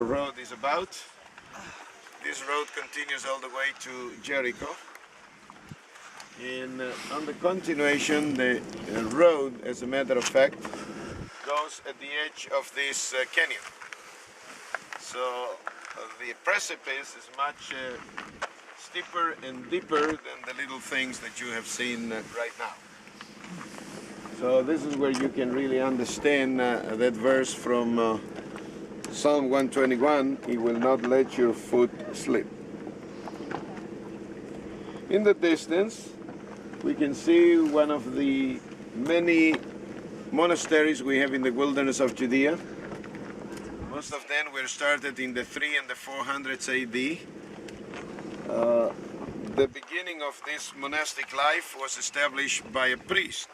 road is about. This road continues all the way to Jericho. And on the continuation, the road, as a matter of fact, goes at the edge of this canyon. So the precipice is much steeper and deeper than the little things that you have seen right now. So this is where you can really understand that verse from Psalm 121, He will not let your foot slip. In the distance, we can see one of the many monasteries we have in the wilderness of Judea. Most of them were started in the 300s and the 400s AD. The beginning of this monastic life was established by a priest,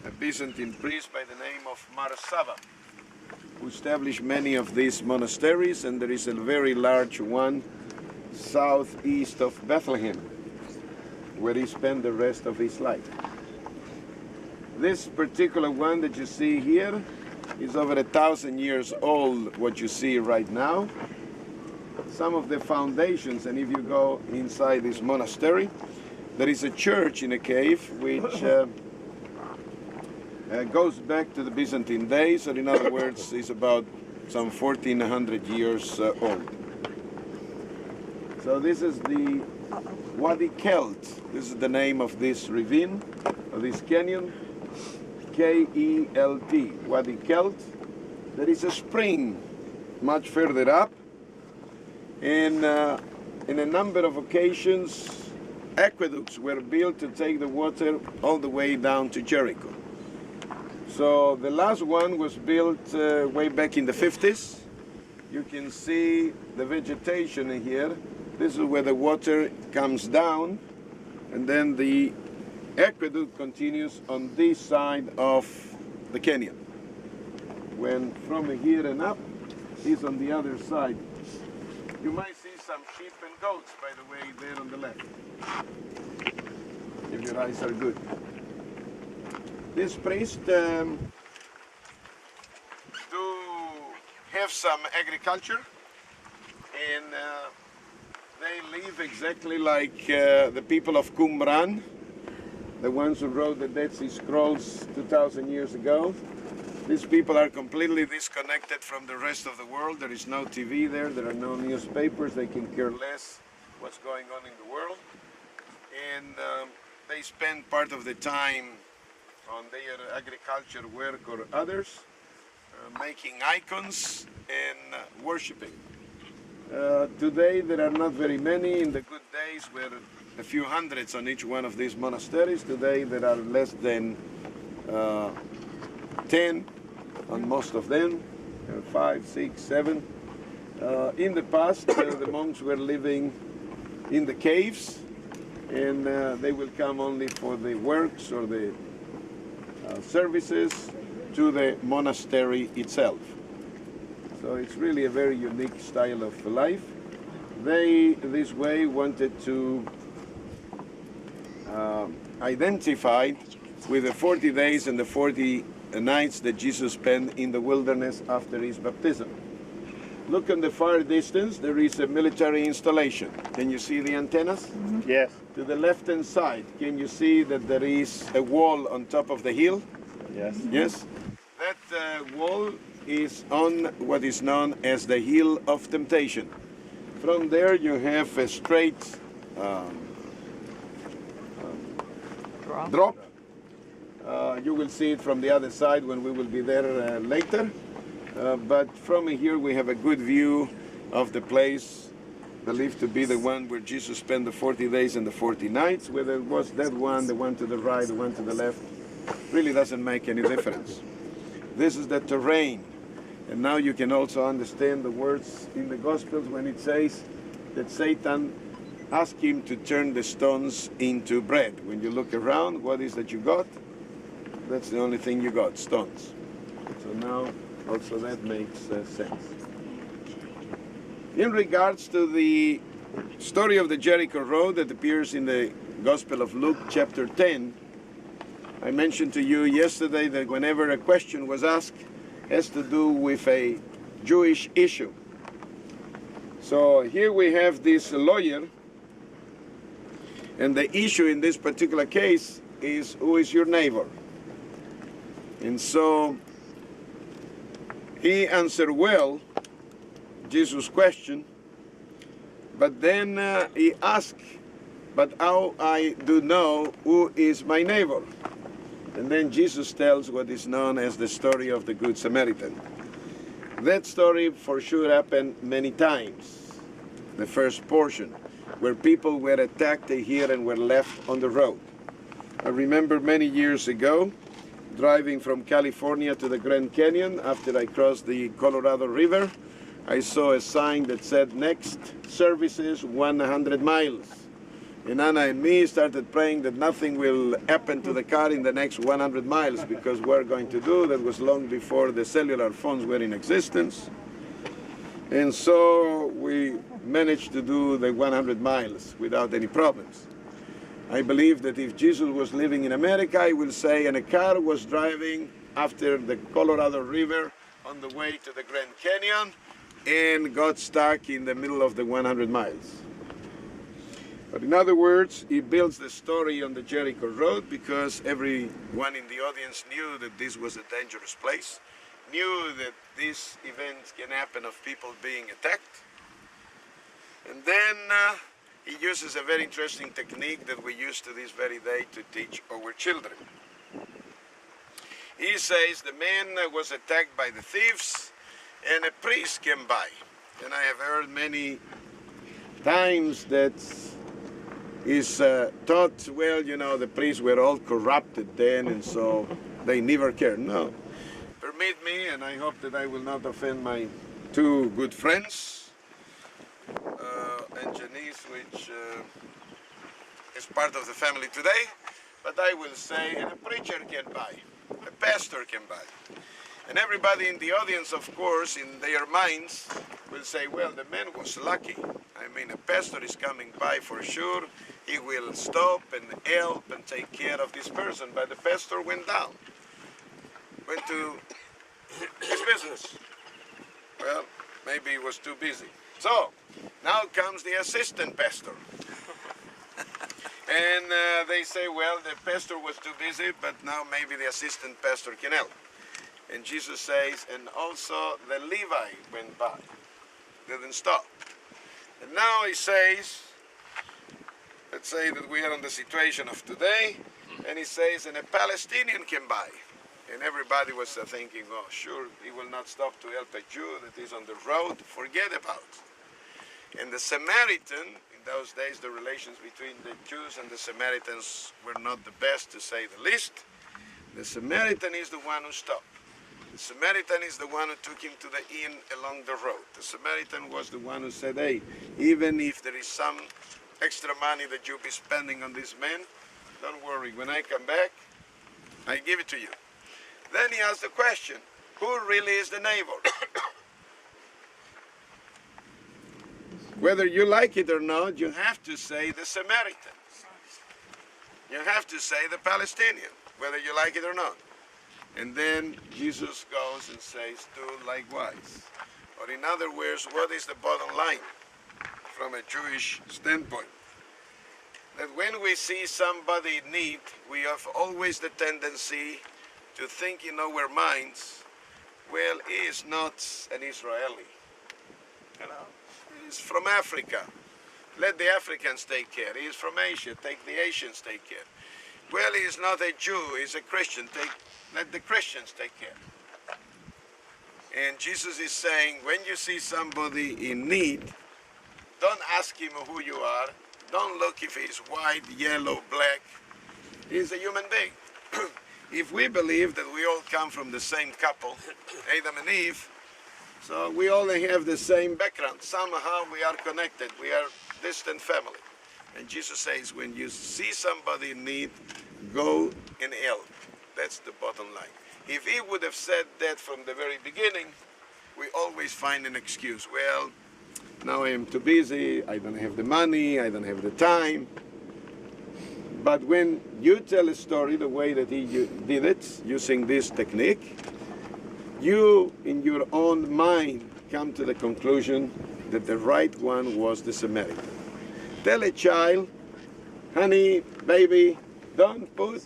a Byzantine priest by the name of Marsaba, who established many of these monasteries, and there is a very large one southeast of Bethlehem, where he spent the rest of his life. This particular one that you see here is over 1,000 years old, what you see right now. Some of the foundations, and if you go inside this monastery, there is a church in a cave which goes back to the Byzantine days, or in other words, is about some 1,400 years old. So this is the Wadi Kelt. This is the name of this ravine, of this canyon, K-E-L-T, Wadi Kelt. There is a spring much further up, and in a number of occasions, aqueducts were built to take the water all the way down to Jericho. So the last one was built way back in the 50s. You can see the vegetation here. This is where the water comes down, and then the aqueduct continues on this side of the canyon. When from here and up is on the other side. You might see some sheep and goats, by the way, there on the left, if your eyes are good. This priest do have some agriculture, and they live exactly like the people of Qumran, the ones who wrote the Dead Sea Scrolls 2,000 years ago. These people are completely disconnected from the rest of the world. There is no TV there, there are no newspapers, they can care less what's going on in the world. And they spend part of the time on their agriculture work or others, making icons and worshiping. Today there are not very many. In the good days were a few hundreds on each one of these monasteries. Today there are less than 10 on most of them, 5, 6, 7. In the past the monks were living in the caves, and they will come only for the works or the services to the monastery itself. So it's really a very unique style of life. They, this way, wanted to identify with the 40 days and the 40 nights that Jesus spent in the wilderness after his baptism. Look in the far distance, there is a military installation. Can you see the antennas? Mm-hmm. Yes. To the left-hand side, can you see that there is a wall on top of the hill? Yes. Yes? That wall is on what is known as the Hill of Temptation. From there you have a straight drop. You will see it from the other side when we will be there later. But from here we have a good view of the place believed to be the one where Jesus spent the 40 days and the 40 nights. Whether it was that one, the one to the right, the one to the left, really doesn't make any difference. This is the terrain. And now you can also understand the words in the Gospels when it says that Satan asked him to turn the stones into bread. When you look around, what is that you got? That's the only thing you got, stones. So now also that makes sense. In regards to the story of the Jericho Road that appears in the Gospel of Luke chapter 10, I mentioned to you yesterday that whenever a question was asked, has to do with a Jewish issue. So here we have this lawyer, and the issue in this particular case is, who is your neighbor? And so he answered well Jesus' question, but then he asked, but how I do know who is my neighbor? And then Jesus tells what is known as the story of the Good Samaritan. That story for sure happened many times. The first portion, where people were attacked here and were left on the road. I remember many years ago, driving from California to the Grand Canyon, after I crossed the Colorado River, I saw a sign that said, next services 100 miles. And Anna and me started praying that nothing will happen to the car in the next 100 miles, because we're going to do, that was long before the cellular phones were in existence. And so we managed to do the 100 miles without any problems. I believe that if Jesus was living in America, he will say, and a car was driving after the Colorado River on the way to the Grand Canyon and got stuck in the middle of the 100 miles. But in other words, he builds the story on the Jericho Road because everyone in the audience knew that this was a dangerous place, knew that these events can happen of people being attacked. And then he uses a very interesting technique that we use to this very day to teach our children. He says the man was attacked by the thieves and a priest came by. And I have heard many times that is thought, well, you know, the priests were all corrupted then and so they never cared. No. Permit me, and I hope that I will not offend my two good friends, and Janice, which is part of the family today, but I will say, and a preacher came by, a pastor came by. And everybody in the audience, of course, in their minds will say, well, the man was lucky. I mean, a pastor is coming by for sure. He will stop and help and take care of this person. But the pastor went down, went to his business. Well, maybe he was too busy. So, now comes the assistant pastor. And they say, well, the pastor was too busy, but now maybe the assistant pastor can help. And Jesus says, and also the Levi went by, didn't stop. And now he says, let's say that we are in the situation of today, and he says, and a Palestinian came by. And everybody was thinking, oh, sure, he will not stop to help a Jew that is on the road, forget about it. And the Samaritan, in those days, the relations between the Jews and the Samaritans were not the best, to say the least. The Samaritan is the one who stopped. The Samaritan is the one who took him to the inn along the road. The Samaritan was the one who said, hey, even if there is some extra money that you'll be spending on this man, don't worry, when I come back, I give it to you. Then he asked the question, who really is the neighbor? Whether you like it or not, you have to say the Samaritan. You have to say the Palestinian, whether you like it or not. And then Jesus goes and says, do likewise. Or in other words, what is the bottom line from a Jewish standpoint? That when we see somebody in need, we have always the tendency to think in our minds, well, he is not an Israeli. You know, he's from Africa. Let the Africans take care. He is from Asia. Take the Asians take care. Well, he is not a Jew. He's a Christian. Let the Christians take care. And Jesus is saying, when you see somebody in need, don't ask him who you are. Don't look if he's white, yellow, black. He's a human being. If we believe that we all come from the same couple, Adam and Eve, so we all have the same background. Somehow we are connected. We are distant family. And Jesus says, when you see somebody in need, go and help. That's the bottom line. If he would have said that from the very beginning, we always find an excuse. Well, now I am too busy, I don't have the money, I don't have the time. But when you tell a story the way that he did it, using this technique, you, in your own mind, come to the conclusion that the right one was the Samaritan. Tell a child, honey, baby, don't put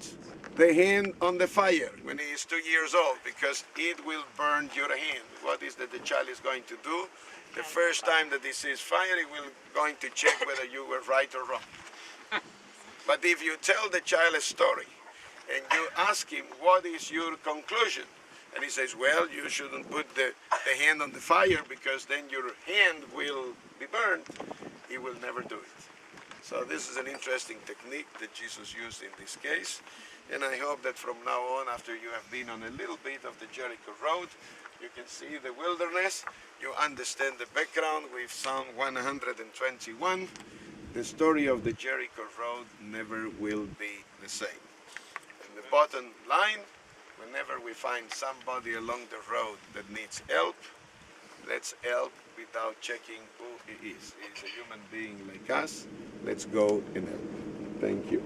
the hand on the fire when he is 2 years old, because it will burn your hand. What is that the child is going to do? The first time that he sees fire, he will going to check whether you were right or wrong. But if you tell the child a story and you ask him, what is your conclusion? And he says, well, you shouldn't put the hand on the fire because then your hand will be burned. He will never do it. So this is an interesting technique that Jesus used in this case. And I hope that from now on, after you have been on a little bit of the Jericho Road, you can see the wilderness, you understand the background with Psalm 121. The story of the Jericho Road never will be the same. And the bottom line, whenever we find somebody along the road that needs help, let's help without checking who he is. He's a human being like us. Let's go and help. Thank you.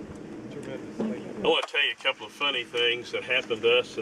I want to tell you a couple of funny things that happened to us.